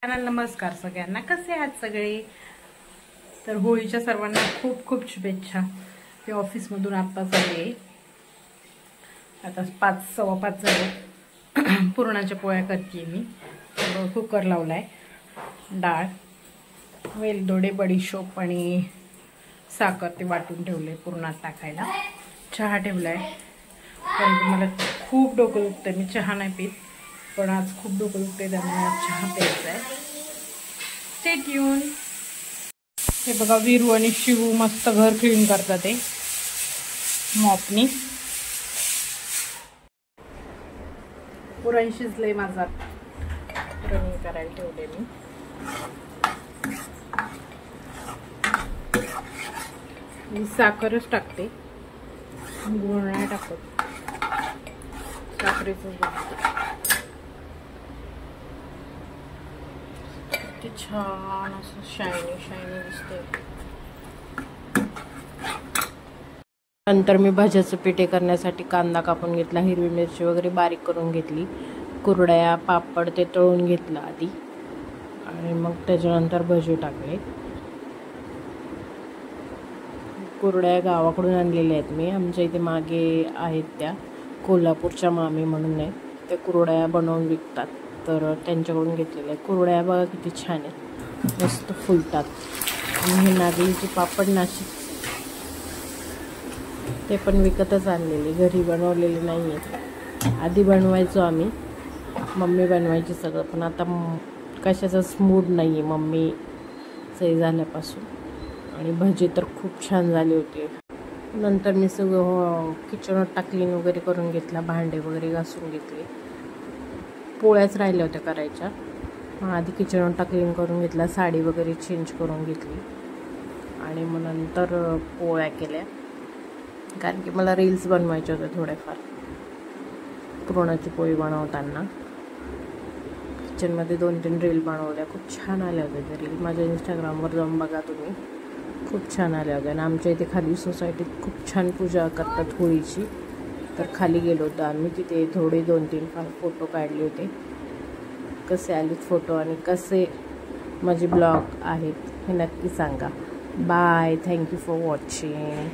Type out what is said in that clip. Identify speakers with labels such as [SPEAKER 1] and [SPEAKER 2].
[SPEAKER 1] नमस्कार सगळ्यांना, कसे आहात सगळे? तर होळीच्या सर्वांना खूप खूप शुभेच्छा. ते ऑफिसमधून आत्ताच आले. आता 5:15 झाले. पुरणाच्या पोळ्या करते मी. कुकर लावलाय. डाळ, वेलदोडे, बडीशोप आणि साखर ते वाटून ठेवले पुरणात टाकायला. चहा ठेवलाय. कारण मला खूप डोकं दुखतंय. मी चहा नाही पीत, पण आज खूप डोकं दुखते, त्यामुळे चहा प्यायचा आहे. Stay tune. हे बघा, वीरू आणि शिवू मस्त घर क्लीन करतात ते मॉपनी. पुरण शिजले माझा. पुरण करायला ठेवले मी साखरच टाकते, गुळ नाही टाकत. साखरेच ते छान असं शायनी शायनी दिसते. नंतर मी भाज्याचं पिठे करण्यासाठी कांदा कापून घेतला, हिरवी मिरची वगैरे बारीक करून घेतली, कुरड्या पापड ते तळून घेतलं आधी, आणि मग त्याच्यानंतर भजी टाकले. कुरड्या गावाकडून आणलेल्या आहेत मी. आमच्या इथे मागे आहेत त्या कोल्हापूरच्या मामी म्हणून आहे, त्या कुरड्या बनवून विकतात, तर त्यांच्याकडून घेतलेल्या आहे. कुरड्या बघा किती छान आहेत, मस्त फुलतात. आणि हे नागलीचे पापड नाशिक, ते पण विकतच आणलेले, घरी बनवलेले नाही आहेत. आधी बनवायचो आम्ही, मम्मी बनवायची सगळं, पण आता कशाचाच मूड नाही आहे मम्मी सही झाल्यापासून. आणि भजी तर खूप छान झाली होती. नंतर मी सगळं किचनात टाकलीन वगैरे करून घेतला, भांडे वगैरे घासून घेतले. पोळ्याच राहिल्या होत्या करायच्या, मग आधी किचनात टाकलीन करून घेतला, साडी वगैरे चेंज करून घेतली, आणि मग नंतर पोळ्या केल्या. कारण की मला रील्स बनवायचे होते थोडेफार पुरणाची पोळी बनवताना. किचनमध्ये 2-3 रील बनवल्या, खूप छान आल्या होत्या त्या रील. माझ्या इंस्टाग्रामवर जाऊन बघा तुम्ही, खूप छान आल्या होत्या. आणि आमच्या इथे खाली सोसायटीत खूप छान पूजा करतात होळीची, तर खाली गेलो होतो आम्ही. तिथे थोडे 2-3 फोटो काढले होते. कसे आलेत फोटो आणि कसे माझे ब्लॉग आहेत हे नक्की सांगा. Bye, thank you for watching.